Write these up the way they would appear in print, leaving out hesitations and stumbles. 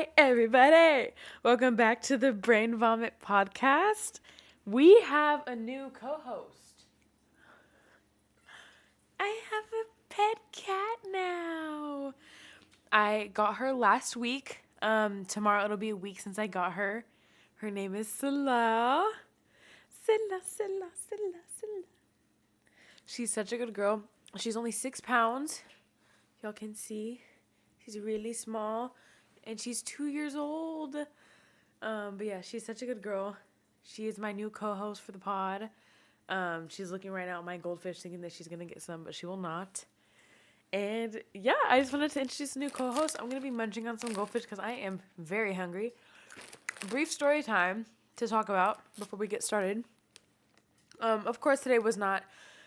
Hey, everybody! Welcome back to the Brain Vomit podcast. We have a new co host. I have a pet cat now. I got her last week. Tomorrow it'll be a week since I got her. Her name is Scylla. Scylla. She's such a good girl. She's only 6 pounds. Y'all can see. She's really small. And she's 2 years old. But yeah, she's such a good girl. She is my new co-host for the pod. She's looking right now at my goldfish thinking that she's going to get some, but she will not. And yeah, I just wanted to introduce a new co-host. I'm going to be munching on some goldfish because I am very hungry. Brief story time to talk about before we get started. Of course, today was not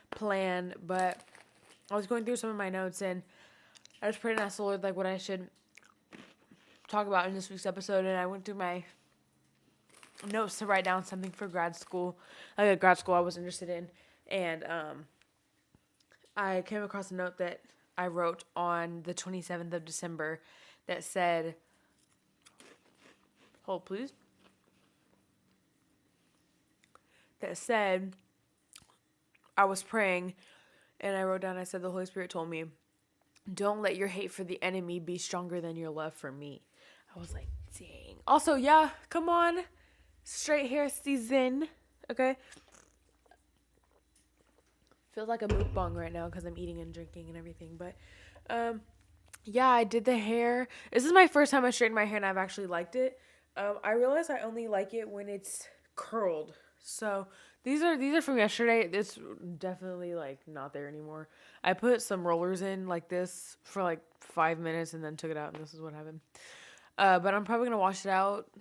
planned, but I was going through some of my notes and I was praying and asked the Lord like what I should talk about in this week's episode, and I went through my notes to write down something for grad school, like a grad school I was interested in, and I came across a note that I wrote on the 27th of December that said, hold please, that said, I was praying, and I wrote down, I said, the Holy Spirit told me, don't let your hate for the enemy be stronger than your love for me. I was like, dang. Also, yeah, come on. Straight hair season. Okay? Feels like a mukbang right now because I'm eating and drinking and everything. But, yeah, I did the hair. This is my first time I straightened my hair and I've actually liked it. I realized I only like it when it's curled. So, these are from yesterday. It's definitely, like, not there anymore. I put some rollers in like this for, like, 5 minutes and then took it out, and this is what happened. But I'm probably going to wash it out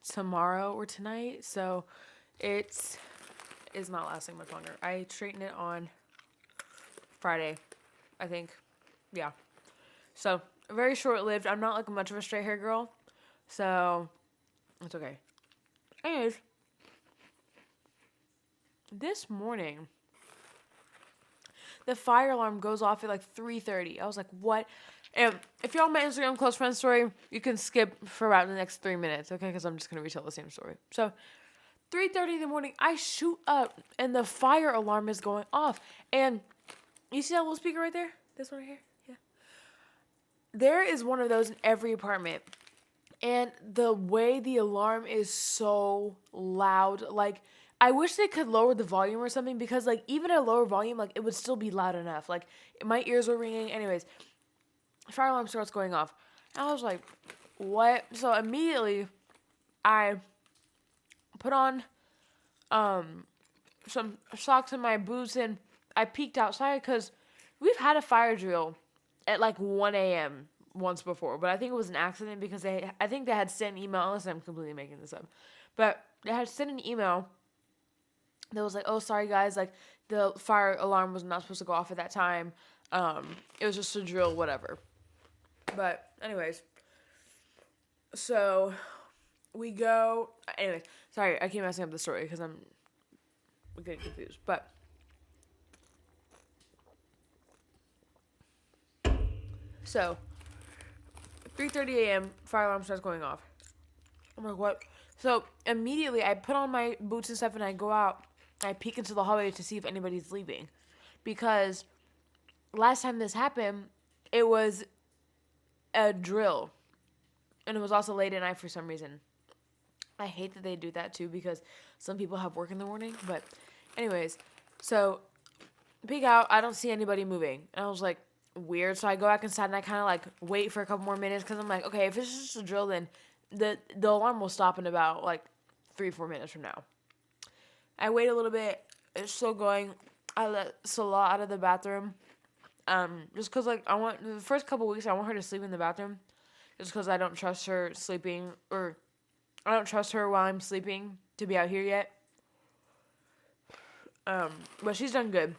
tomorrow or tonight, so it is not lasting much longer. I straightened it on Friday, I think. Yeah. So, very short-lived. I'm not, like, much of a straight hair girl, so it's okay. Anyways, this morning, the fire alarm goes off at, like, 3:30. I was like, what? And if you're on my Instagram close friend story, you can skip for about the next 3 minutes, okay? Because I'm just going to retell the same story. So, 3:30 in the morning, I shoot up, and the fire alarm is going off. And you see that little speaker right there? This one right here? Yeah. There is one of those in every apartment. And the way the alarm is so loud, like, I wish they could lower the volume or something because, like, even at a lower volume, like, it would still be loud enough. Like, my ears were ringing. Anyways, fire alarm starts going off. And I was like, what? So immediately, I put on some socks and my boots, and I peeked outside because we've had a fire drill at like 1 a.m. once before, but I think it was an accident because I think they had sent an email, unless I'm completely making this up, but they had sent an email that was like, oh, sorry guys, like the fire alarm was not supposed to go off at that time. It was just a drill, whatever. But anyways, so we go. Anyways, sorry, I keep messing up the story because I'm getting confused. But so 3:30 a.m. fire alarm starts going off. I'm like, what? So immediately I put on my boots and stuff and I go out. I peek into the hallway to see if anybody's leaving, because last time this happened, it was a drill, and it was also late at night for some reason. I hate that they do that too because some people have work in the morning. But anyways, so peek out, I don't see anybody moving, and I was like, weird. So I go back inside and I kind of like wait for a couple more minutes because I'm like, okay, if it's just a drill, then the alarm will stop in about like 3-4 minutes from now. I wait a little bit. It's still going. I let Salah out of the bathroom. Just because, like, the first couple weeks, I want her to sleep in the bathroom. Just because I don't trust her sleeping, or I don't trust her while I'm sleeping to be out here yet. But she's done good.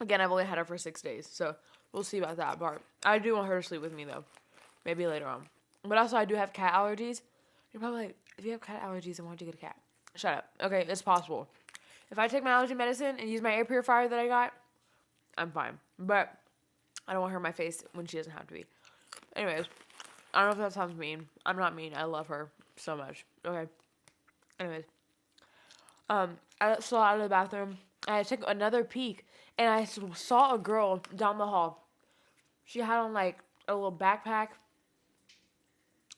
Again, I've only had her for 6 days, so we'll see about that part. I do want her to sleep with me, though. Maybe later on. But also, I do have cat allergies. You're probably like, if you have cat allergies, then why'd you get a cat? Shut up. Okay, it's possible. If I take my allergy medicine and use my air purifier that I got, I'm fine. But I don't want her in my face when she doesn't have to be. Anyways, I don't know if that sounds mean. I'm not mean. I love her so much. Okay. Anyways. I saw out of the bathroom. I took another peek, and I saw a girl down the hall. She had on like a little backpack,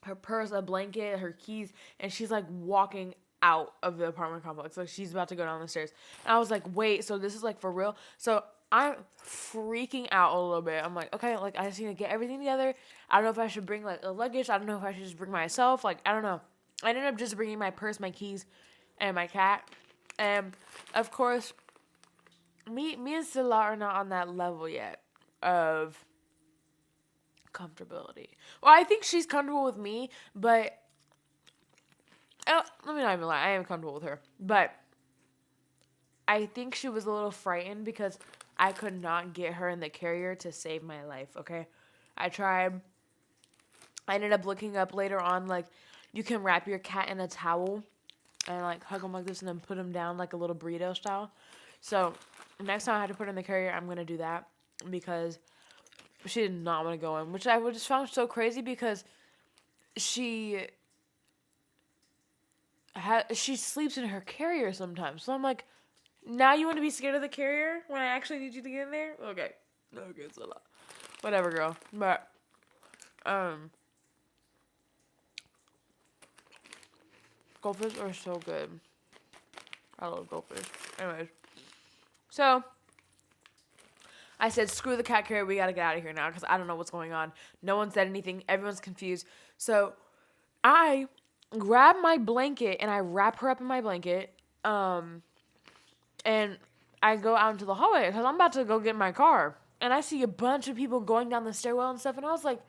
her purse, a blanket, her keys, and she's like walking out of the apartment complex. Like she's about to go down the stairs. And I was like, wait, so this is like for real? So I'm freaking out a little bit. I'm like, okay, like I just need to get everything together. I don't know if I should bring like a luggage. I don't know if I should just bring myself. Like, I don't know. I ended up just bringing my purse, my keys, and my cat. And of course, me and Stella are not on that level yet of comfortability. Well, I think she's comfortable with me, but let me not even lie. I am comfortable with her, but I think she was a little frightened because I could not get her in the carrier to save my life. Okay, I tried. I ended up looking up later on, like, you can wrap your cat in a towel and like hug him like this and then put him down like a little burrito style. So next time I have to put her in the carrier, I'm gonna do that because she did not want to go in, which I just found so crazy because she sleeps in her carrier sometimes. So I'm like, now you want to be scared of the carrier when I actually need you to get in there? Okay, it's a lot. Whatever, girl. But goldfish are so good. I love goldfish. Anyways, so I said, screw the cat carrier. We got to get out of here now because I don't know what's going on. No one said anything. Everyone's confused. So I grab my blanket and I wrap her up in my blanket. And I go out into the hallway because I'm about to go get in my car. And I see a bunch of people going down the stairwell and stuff. And I was like,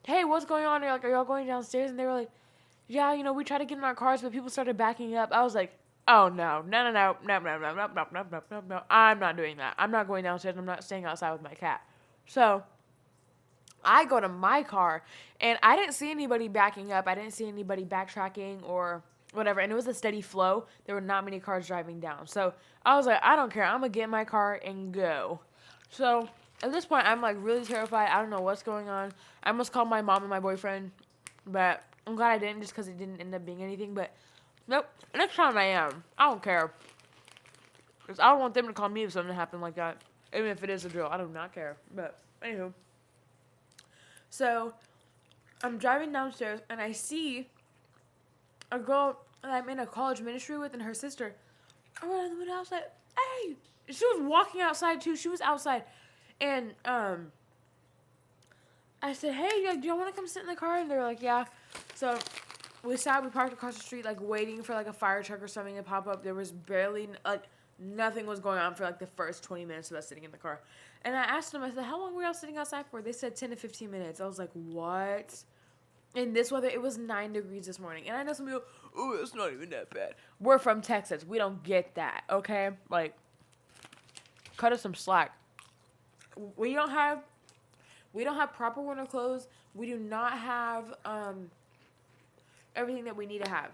hey, what's going on? They're like, are y'all going downstairs? And they were like, yeah, we tried to get in our cars, but people started backing up. I was like, oh, no. I'm not doing that. I'm not going downstairs. I'm not staying outside with my cat. So I go to my car, and I didn't see anybody backing up. I didn't see anybody backtracking or whatever. And it was a steady flow. There were not many cars driving down. So I was like, I don't care. I'm going to get in my car and go. So at this point, I'm like really terrified. I don't know what's going on. I almost called my mom and my boyfriend, but I'm glad I didn't just because it didn't end up being anything. But nope, next time I am. I don't care. Because I don't want them to call me if something happened like that. Even if it is a drill. I do not care. But anywho. So I'm driving downstairs and I see a girl that I'm in a college ministry with and her sister. I went to the window outside. Hey! She was walking outside too. She was outside. And I said, hey, do y'all want to come sit in the car? And they were like, yeah. So we parked across the street, like, waiting for, like, a fire truck or something to pop up. There was barely, like, nothing was going on for, like, the first 20 minutes of us sitting in the car. And I asked them, I said, how long were y'all sitting outside for? They said 10 to 15 minutes. I was like, what? In this weather, it was 9 degrees this morning. And I know some people, oh, it's not even that bad. We're from Texas. We don't get that, okay? Like, cut us some slack. We don't have proper winter clothes. We do not have everything that we need to have,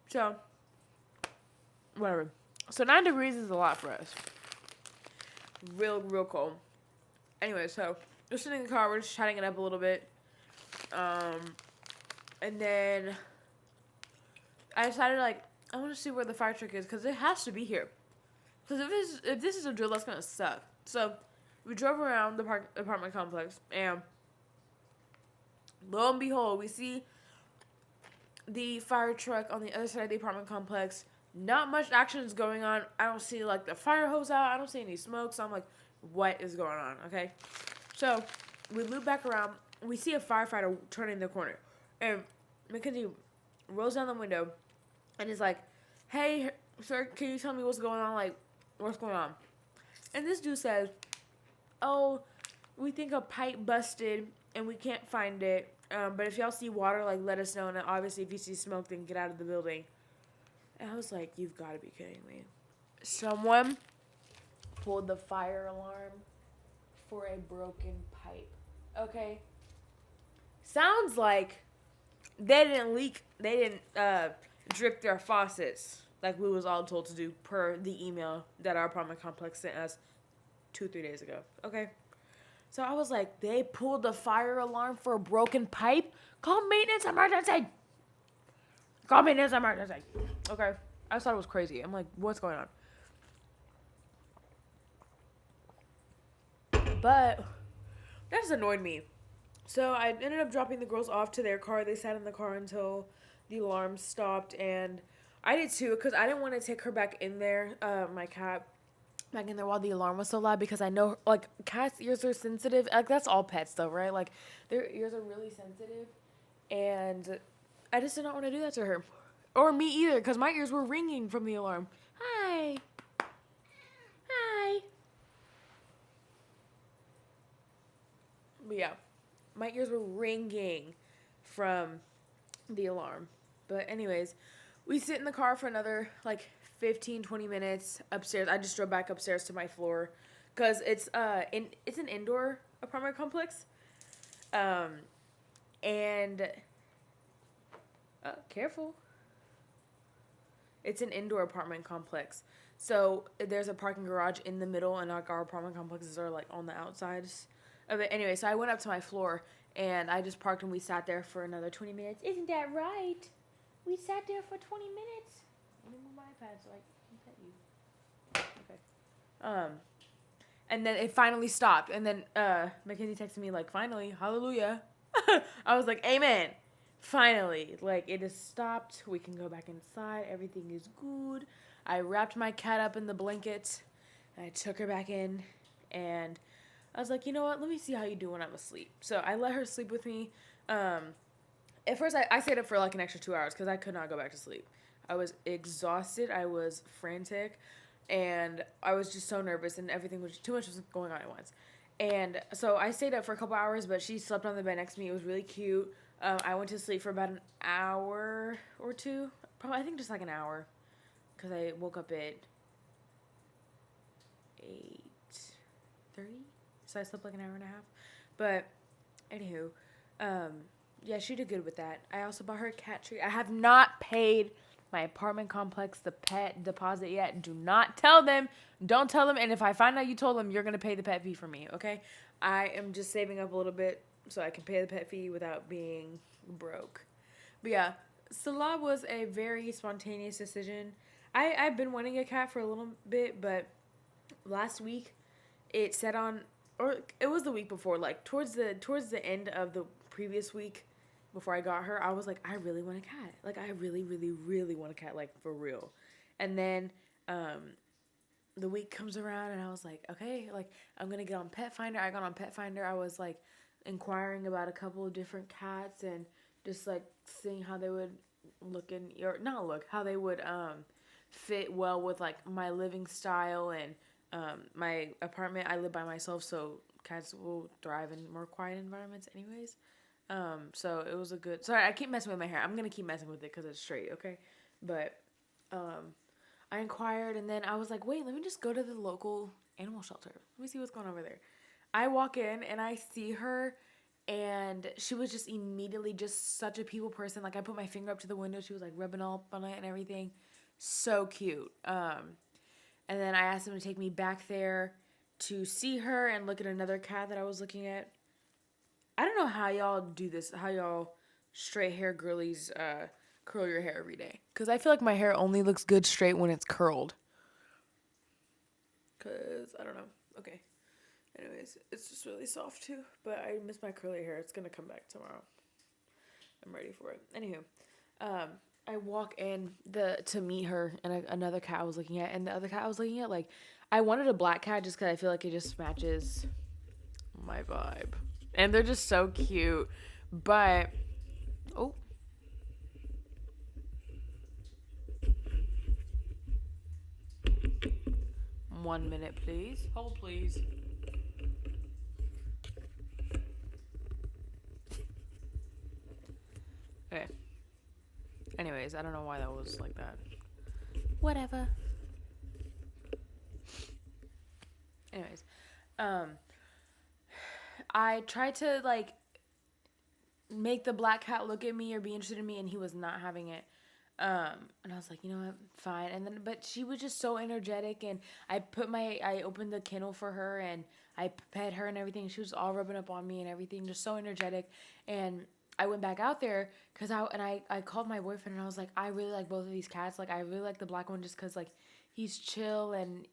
So, whatever. So 9 degrees is a lot for us. Real cold. Anyway, so we're sitting in the car. We're just chatting it up a little bit. And then I decided, like, I want to see where the fire truck is because it has to be here. Because if this is a drill, that's going to suck. So we drove around the apartment complex, and lo and behold, we see the fire truck on the other side of the apartment complex. Not much action is going on. I don't see, like, the fire hose out. I don't see any smoke. So I'm like, what is going on? Okay. So we loop back around. We see a firefighter turning the corner. And Mackenzie rolls down the window and is like, hey, sir, can you tell me what's going on? Like, what's going on? And this dude says, oh, we think a pipe busted and we can't find it. But if y'all see water, like, let us know. And obviously, if you see smoke, then get out of the building. And I was like, you've got to be kidding me. Someone pulled the fire alarm for a broken pipe. Okay? Sounds like they didn't leak. They didn't drip their faucets like we was all told to do per the email that our apartment complex sent us 2-3 days ago. Okay? So I was like, they pulled the fire alarm for a broken pipe? Call maintenance emergency. Call maintenance emergency. Okay. I just thought it was crazy. I'm like, what's going on? But that just annoyed me. So I ended up dropping the girls off to their car. They sat in the car until the alarm stopped, and I did too because I didn't want to take her back in there, my cat, back in there while the alarm was so loud because I know like cats' ears are sensitive. Like that's all pets though, right? Like their ears are really sensitive, and I just did not want to do that to her, or me either, because my ears were ringing from the alarm. Hi, hi. But yeah, my ears were ringing from the alarm. But anyways, we sit in the car for another like 15, 20 minutes upstairs. I just drove back upstairs to my floor because it's an indoor apartment complex. Um and careful. It's an indoor apartment complex. So there's a parking garage in the middle, and our apartment complexes are like on the outsides of it. Anyway, so I went up to my floor and I just parked and we sat there for another 20 minutes. Isn't that right? We sat there for 20 minutes. Let me move my iPad so I can pet you. Okay. And then it finally stopped. And then Mackenzie texted me like, finally, hallelujah. I was like, amen. Finally, like it has stopped. We can go back inside. Everything is good. I wrapped my cat up in the blanket. And I took her back in, and I was like, you know what? Let me see how you do when I'm asleep. So I let her sleep with me. At first, I stayed up for like an extra 2 hours because I could not go back to sleep. I was exhausted. I was frantic, and I was just so nervous, and everything was too much was going on at once. And so I stayed up for a couple hours, but she slept on the bed next to me. It was really cute. I went to sleep for about an hour or two. Probably, I think just like an hour, because I woke up at 8:30. So I slept like an hour and a half. But anywho, yeah, she did good with that. I also bought her a cat treat. I have not paid my apartment complex the pet deposit yet. Do not tell them. Don't tell them. And if I find out you told them, you're going to pay the pet fee for me, okay? I am just saving up a little bit so I can pay the pet fee without being broke. But yeah, Salah was a very spontaneous decision. I've been wanting a cat for a little bit, but last week it said on, or it was the week before, like towards the end of the previous week before I got her, I was like, I really want a cat. Like I really, really, really want a cat, like for real. And then the week comes around and I was like, okay, like I'm gonna get on Pet Finder. I got on Pet Finder. I was like inquiring about a couple of different cats and just like seeing how they would look in, or not look, how they would fit well with like my living style and my apartment. I live by myself, so cats will thrive in more quiet environments anyways. So it was a good, sorry, I keep messing with my hair. I'm gonna keep messing with it because it's straight, okay? But I inquired, and then I was like, wait, let me just go to the local animal shelter. Let me see what's going on over there. I walk in and I see her, and she was just immediately just such a people person. Like I put my finger up to the window, she was like rubbing up on it and everything. So cute. And then I asked him to take me back there to see her and look at another cat that I was looking at. I don't know how y'all do this, how y'all straight hair girlies curl your hair every day. Because I feel like my hair only looks good straight when it's curled. Because, I don't know. Okay. Anyways, it's just really soft too. But I miss my curly hair. It's going to come back tomorrow. I'm ready for it. Anywho, I walk in to meet her, and another cat I was looking at. And the other cat I was looking at, like, I wanted a black cat just because I feel like it just matches my vibe. And they're just so cute. But, oh. 1 minute, please. Hold, please. Okay. Anyways, I don't know why that was like that. Whatever. Anyways, I tried to like make the black cat look at me or be interested in me, and he was not having it. And I was like, you know what, fine. And then, but she was just so energetic, and I opened the kennel for her, and I pet her and everything. She was all rubbing up on me and everything, just so energetic. And I went back out there because I called my boyfriend and I was like, I really like both of these cats. Like, I really like the black one just because, like, he's chill and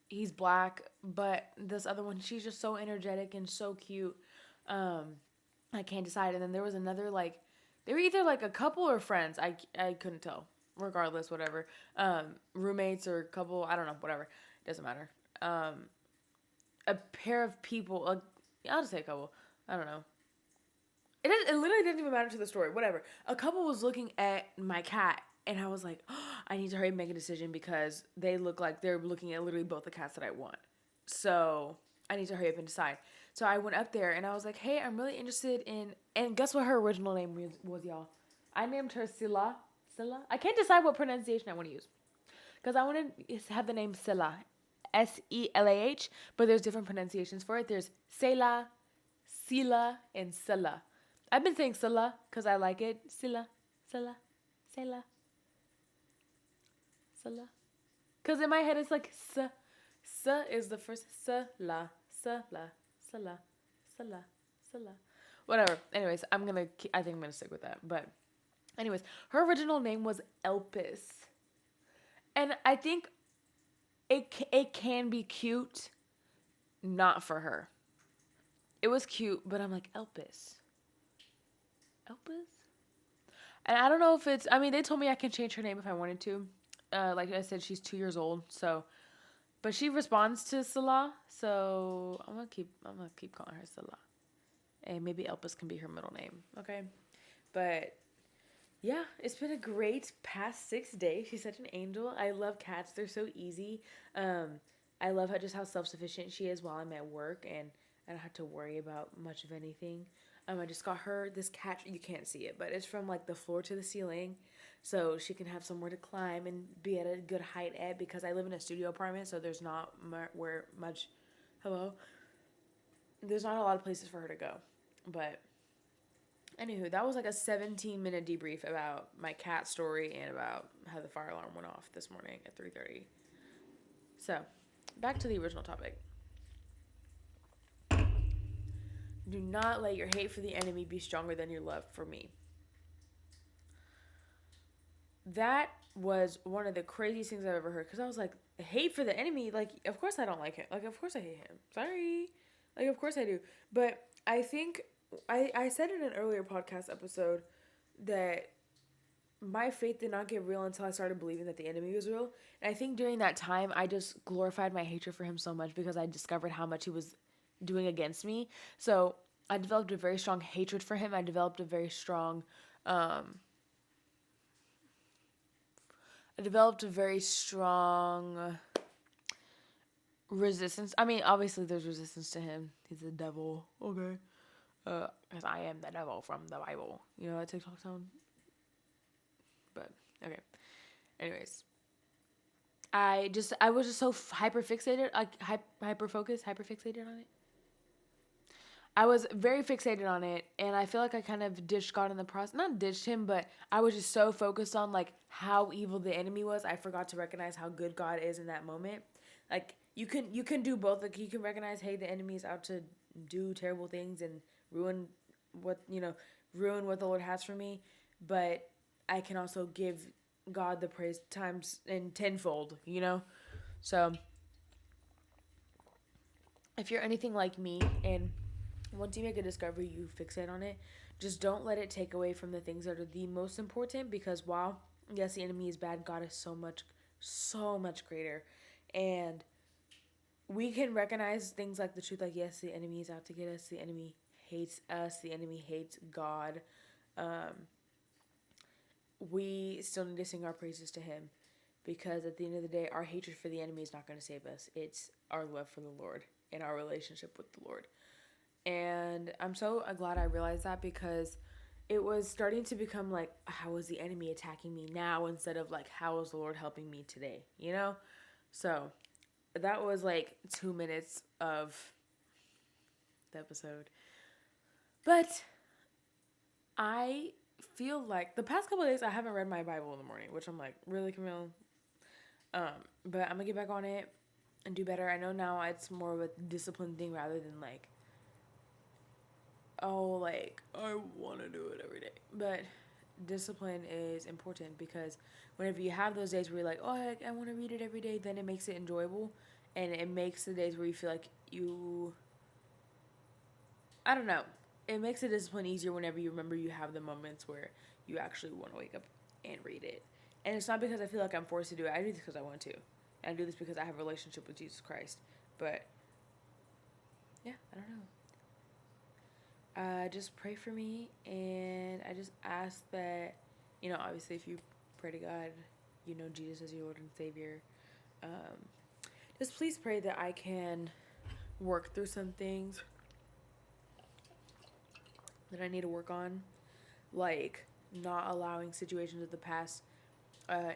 he's black. But this other one, she's just so energetic and so cute. I can't decide. And then there was another, like, they were either, like, a couple or friends. I couldn't tell. Regardless, whatever. Roommates or couple, I don't know, whatever. Doesn't matter. A pair of people, I'll just say a couple. I don't know. It literally didn't even matter to the story. Whatever. A couple was looking at my cat, and I was like, oh, I need to hurry and make a decision because they look like they're looking at literally both the cats that I want. So I need to hurry up and decide. So I went up there, and I was like, hey, I'm really interested in... And guess what her original name was, y'all? I named her Scylla. Scylla? I can't decide what pronunciation I want to use. Because I want to have the name Scylla. Selah. But there's different pronunciations for it. There's Selah, Sila, and Scylla. I've been saying Scylla because I like it. Scylla, Scylla, Scylla, Scylla. Because in my head it's like S. S is the first. Scylla, Scylla, Scylla, Scylla, Scylla. Whatever. Anyways, I think I'm gonna stick with that. But anyways, her original name was Elpis. And I think it can be cute, not for her. It was cute, but I'm like, Elpis. Elpis? And I don't know if it's... I mean, they told me I can change her name if I wanted to. Like I said, she's 2 years old, so... But she responds to Salah, so I'm gonna keep calling her Salah. And maybe Elpis can be her middle name, okay? But... yeah, it's been a great past 6 days. She's such an angel. I love cats. They're so easy. I love how self-sufficient she is while I'm at work, and I don't have to worry about much of anything. I just got her this cat. You can't see it, but it's from like the floor to the ceiling, so she can have somewhere to climb and be at a good height at. Because I live in a studio apartment, so there's not much. Hello. There's not a lot of places for her to go, but. Anywho, that was like a 17-minute debrief about my cat story and about how the fire alarm went off this morning at 3:30. So, back to the original topic. Do not let your hate for the enemy be stronger than your love for me. That was one of the craziest things I've ever heard. Because I was like, hate for the enemy? Like, of course I don't like him. Like, of course I hate him. Sorry. Like, of course I do. But I think... I said in an earlier podcast episode that my faith did not get real until I started believing that the enemy was real. And I think during that time, I just glorified my hatred for him so much because I discovered how much he was doing against me. So I developed a very strong hatred for him. I developed a very strong... resistance. I mean, obviously there's resistance to him. He's the devil. Okay. Because I am the devil from the Bible. You know that TikTok sound? But, okay. Anyways. I was just so hyper fixated on it. I was very fixated on it, and I feel like I kind of ditched God in the process. Not ditched him, but I was just so focused on, like, how evil the enemy was. I forgot to recognize how good God is in that moment. Like, you can do both. Like, you can recognize, hey, the enemy is out to do terrible things and ruin what the Lord has for me, but I can also give God the praise times and tenfold, you know? So if you're anything like me and once you make a discovery, you fixate on it, just don't let it take away from the things that are the most important, because while yes, the enemy is bad, God is so much greater. And we can recognize things like the truth, like, yes, the enemy is out to get us, the enemy hates us, the enemy hates God. We still need to sing our praises to him, because at the end of the day, our hatred for the enemy is not going to save us. It's our love for the Lord and our relationship with the Lord. And I'm so glad I realized that, because it was starting to become like, how is the enemy attacking me now, instead of like, how is the Lord helping me today, you know? So that was like 2 minutes of the episode. But I feel like the past couple of days I haven't read my Bible in the morning, which I'm like, really, Camille? But I'm gonna get back on it and do better. I know now it's more of a discipline thing rather than like oh, like, I want to do it every day. But discipline is important because whenever you have those days where you're like, oh, I want to read it every day, then it makes it enjoyable. And it makes the days where you feel like I don't know. It makes the discipline easier whenever you remember you have the moments where you actually want to wake up and read it. And it's not because I feel like I'm forced to do it. I do this because I want to. And I do this because I have a relationship with Jesus Christ. But, yeah, I don't know. Just pray for me. And I just ask that, obviously if you pray to God, you know Jesus as your Lord and Savior. Just please pray that I can work through some things that I need to work on, like not allowing situations of the past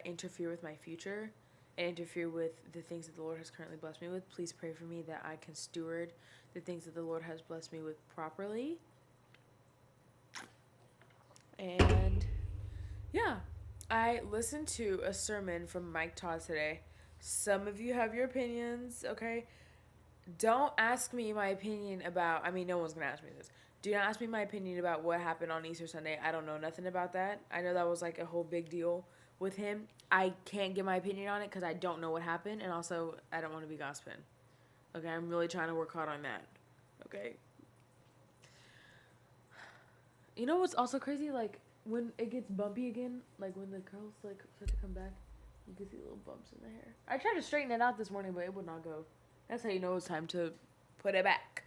interfere with my future and interfere with the things that the Lord has currently blessed me with. Please pray for me that I can steward the things that the Lord has blessed me with properly. And yeah, I listened to a sermon from Mike Todd today. Some of you have your opinions, okay? Don't ask me my opinion about, no one's going to ask me this. Do not ask me my opinion about what happened on Easter Sunday. I don't know nothing about that. I know that was like a whole big deal with him. I can't give my opinion on it because I don't know what happened. And also, I don't want to be gossiping. Okay, I'm really trying to work hard on that. Okay. You know what's also crazy? Like, when it gets bumpy again, like when the curls like start to come back, you can see little bumps in the hair. I tried to straighten it out this morning, but it would not go. That's how you know it's time to put it back.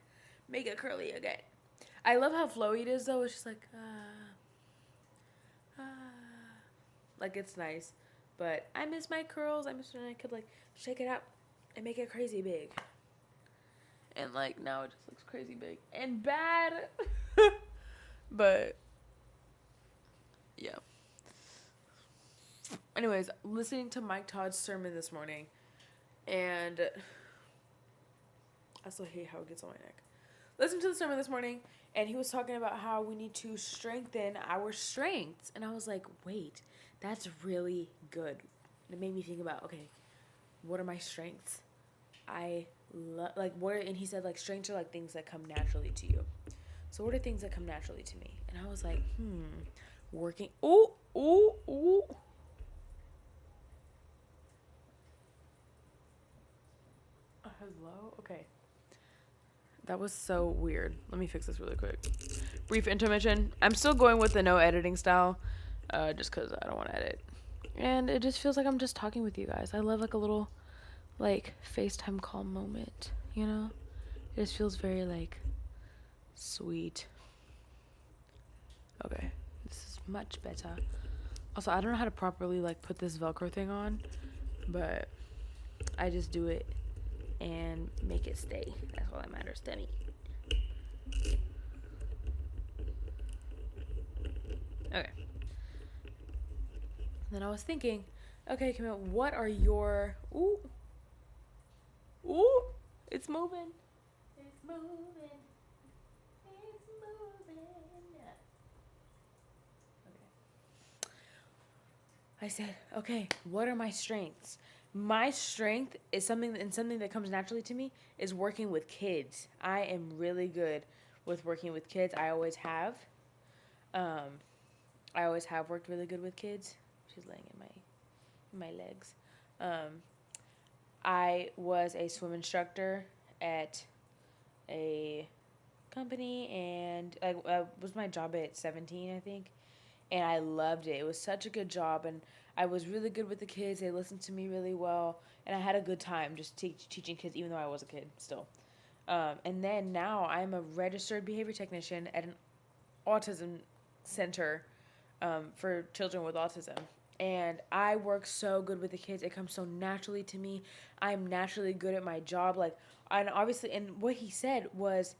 Make it curly again. I love how flowy it is, though. It's just like, like, it's nice. But I miss my curls. I miss when I could, like, shake it out and make it crazy big. And, like, now it just looks crazy big. And bad. But, yeah. Anyways, listening to Mike Todd's sermon this morning. And I still hate how it gets on my neck. Listened to the sermon this morning. And he was talking about how we need to strengthen our strengths. And I was like, wait, that's really good. And it made me think about, okay, what are my strengths? And he said, like, strengths are, like, things that come naturally to you. So what are things that come naturally to me? And I was like, working. Ooh. Hello? Okay. That was so weird. Let me fix this really quick. Brief intermission. I'm still going with the no editing style, just because I don't want to edit. And it just feels like I'm just talking with you guys. I love like a little, like, FaceTime call moment, you know? It just feels very, like, sweet. Okay. This is much better. Also, I don't know how to properly, like, put this Velcro thing on, but I just do it and make it stay. That's all that matters to me. Okay. Then I was thinking, okay, Camille, what are your... Ooh, it's moving. It's moving. Okay. I said, okay, what are my strengths? My strength is something that comes naturally to me is working with kids. I am really good with working with kids. I always have. I always have worked really good with kids. She's laying in my legs. I was a swim instructor at a company, and was my job at 17, I think. And I loved it. It was such a good job, and I was really good with the kids. They listened to me really well, and I had a good time just teaching kids, even though I was a kid still. And then now I'm a registered behavior technician at an autism center for children with autism. And I work so good with the kids. It comes so naturally to me. I'm naturally good at my job. Like, and obviously, and what he said was,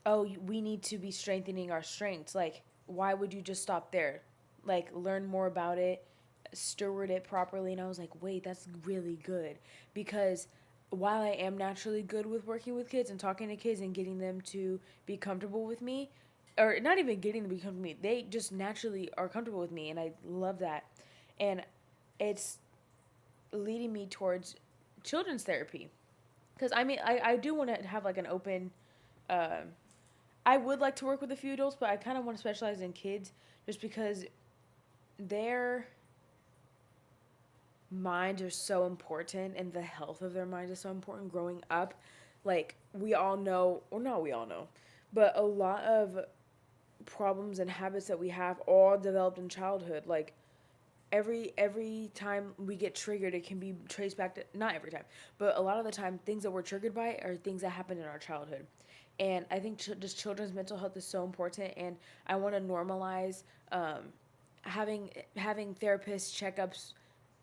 oh, we need to be strengthening our strengths. Like, why would you just stop there? Like, learn more about it, steward it properly. And I was like, wait, that's really good. Because while I am naturally good with working with kids and talking to kids and getting them to be comfortable with me, or not even getting them to be comfortable with me, they just naturally are comfortable with me, and I love that. And it's leading me towards children's therapy. Because, I do want to have, like, an open... I would like to work with a few adults, but I kind of want to specialize in kids just because their minds are so important and the health of their mind is so important growing up. Like, we all know, or not we all know, but a lot of problems and habits that we have all developed in childhood. Like, every time we get triggered, it can be traced back to, not every time, but a lot of the time things that we're triggered by are things that happened in our childhood. And I think just children's mental health is so important, and I want to normalize having therapist checkups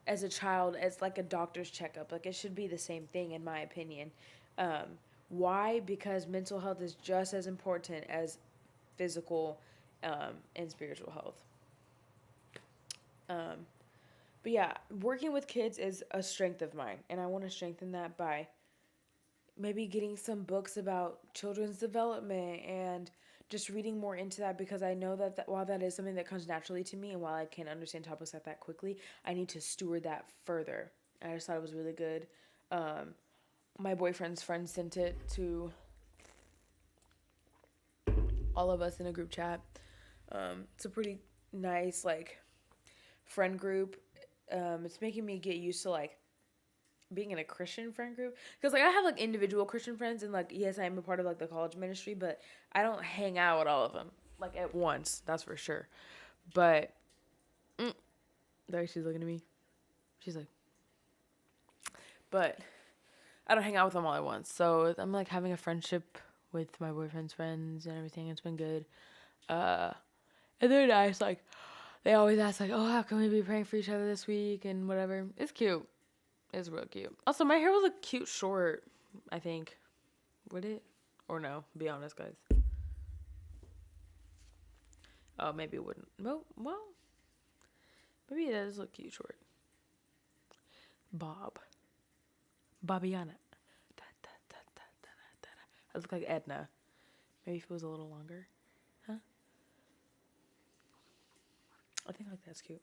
as a child as like a doctor's checkup. Like, it should be the same thing, in my opinion. um, why? Because mental health is just as important as physical and spiritual health. um, But yeah, working with kids is a strength of mine, and I want to strengthen that by maybe getting some books about children's development and just reading more into that, because I know that while that is something that comes naturally to me and while I can understand topics like that quickly, I need to steward that further. I just thought it was really good. Um, my boyfriend's friend sent it to all of us in a group chat. It's a pretty nice, like, friend group. It's making me get used to, like, being in a Christian friend group, because like I have like individual Christian friends, and like, yes, I am a part of like the college ministry, but I don't hang out with all of them like at once, that's for sure. But there, she's looking at me, she's like, but I don't hang out with them all at once, so I'm like having a friendship with my boyfriend's friends and everything. It's been good. And they're nice. Like, they always ask like, oh, how can we be praying for each other this week and whatever. It's cute. It's real cute. Also, my hair was a cute short, I think. Would it? Or no? Be honest, guys. Oh, maybe it wouldn't. Well, maybe it does look cute short. Bob. Bobbiana. I look like Edna. Maybe if it was a little longer. Huh? I think like that's cute.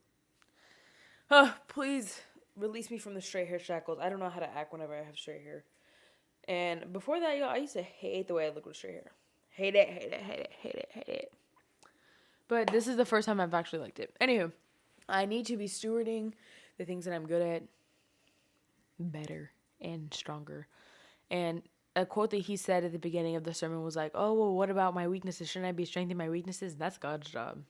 Please release me from the straight hair shackles. I don't know how to act whenever I have straight hair. And before that, y'all, I used to hate the way I look with straight hair. Hate it, hate it, hate it, hate it, hate it. But this is the first time I've actually liked it. Anywho, I need to be stewarding the things that I'm good at better and stronger. And a quote that he said at the beginning of the sermon was like, oh, well, what about my weaknesses? Shouldn't I be strengthening my weaknesses? That's God's job.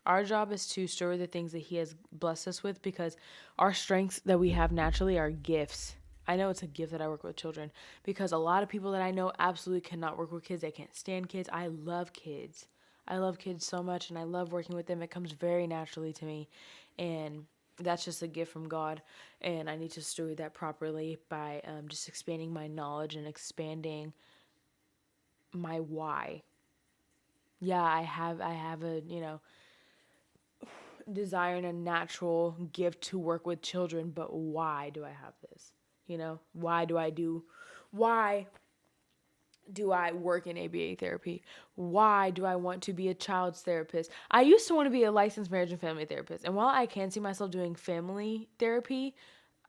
Our job is to steward the things that he has blessed us with, because our strengths that we have naturally are gifts. I know it's a gift that I work with children, because a lot of people that I know absolutely cannot work with kids. They can't stand kids. I love kids. I love kids so much, and I love working with them. It comes very naturally to me, and that's just a gift from God, and I need to steward that properly by just expanding my knowledge and expanding my why. Yeah, I have a, desire and a natural gift to work with children, but why do I have this? Why do I work in ABA therapy? Why do I want to be a child's therapist? I used to want to be a licensed marriage and family therapist. And while I can see myself doing family therapy,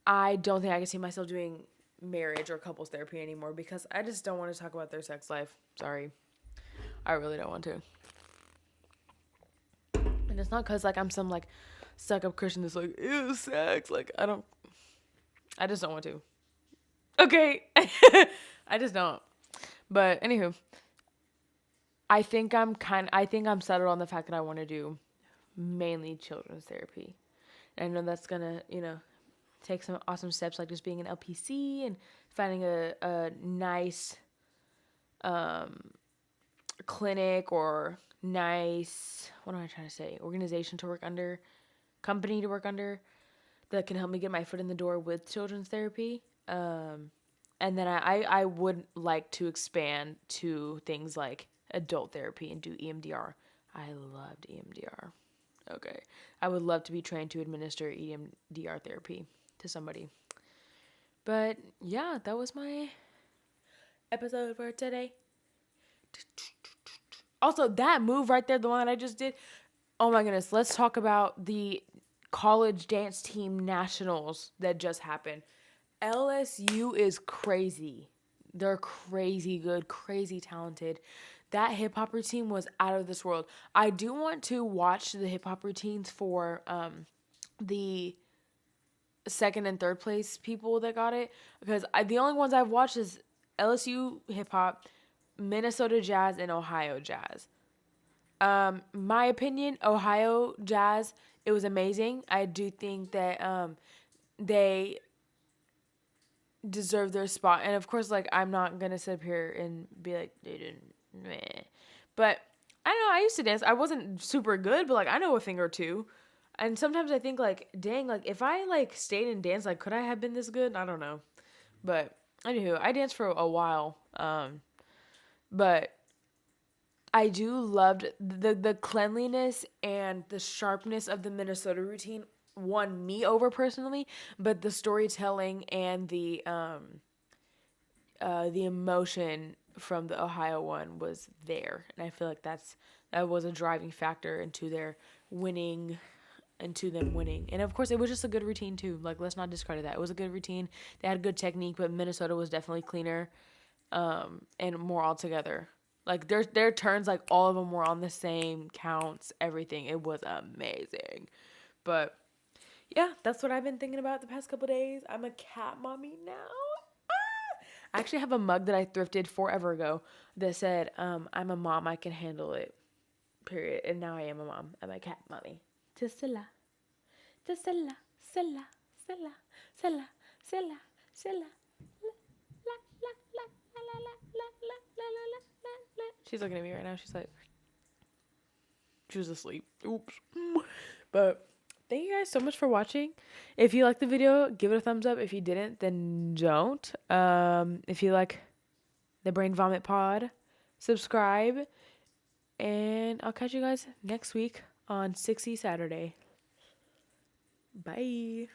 I don't think I can see myself doing marriage or couples therapy anymore, because I just don't want to talk about their sex life. Sorry. I really don't want to. And it's not because, like, I'm some, like, stuck-up Christian that's like, ew, sex. Like, I just don't want to. Okay. I just don't. But, anywho, I think I'm settled on the fact that I want to do mainly children's therapy. And I know that's going to, take some awesome steps, like just being an LPC and finding a nice clinic or nice, what am I trying to say, organization to work under, company to work under, that can help me get my foot in the door with children's therapy. And then I would like to expand to things like adult therapy and do EMDR. I loved EMDR. Okay. I would love to be trained to administer EMDR therapy to somebody. But yeah, that was my episode for today. Also, that move right there, the one that I just did, oh my goodness, let's talk about the college dance team nationals that just happened. LSU is crazy. They're crazy good, crazy talented. that hip hop routine was out of this world. I do want to watch the hip hop routines for the second and third place people that got it, because the only ones I've watched is LSU hip hop, Minnesota jazz, and Ohio jazz. My opinion, Ohio jazz, it was amazing. I do think that they deserve their spot, and of course, like, I'm not gonna sit up here and be like they didn't, meh. But I don't know. I used to dance. I wasn't super good, but like I know a thing or two. And sometimes I think like, dang, like if I like stayed and danced, like could I have been this good? I don't know. But anywho, I danced for a while. But I do loved the cleanliness and the sharpness of the Minnesota routine won me over personally, but the storytelling and the emotion from the Ohio one was there, and I feel like that was a driving factor into them winning. And of course, it was just a good routine too. Like, let's not discredit that. It was a good routine. They had good technique, but Minnesota was definitely cleaner, and more all together. Like their turns, like all of them were on the same counts, everything. It was amazing. But yeah, that's what I've been thinking about the past couple days. I'm a cat mommy now. I actually have a mug that I thrifted forever ago that said, I'm a mom, I can handle it. Period. And now I am a mom. I'm a cat mommy. Tisilla. Tisilla. Silla. Silla. Silla. Silla. Silla. She's looking at me right now. She's like, she was asleep. Oops. But thank you guys so much for watching. If you liked the video, give it a thumbs up. If you didn't, then don't. If you like the Brain Vomit Pod, subscribe. And I'll catch you guys next week on 60 Saturday. Bye.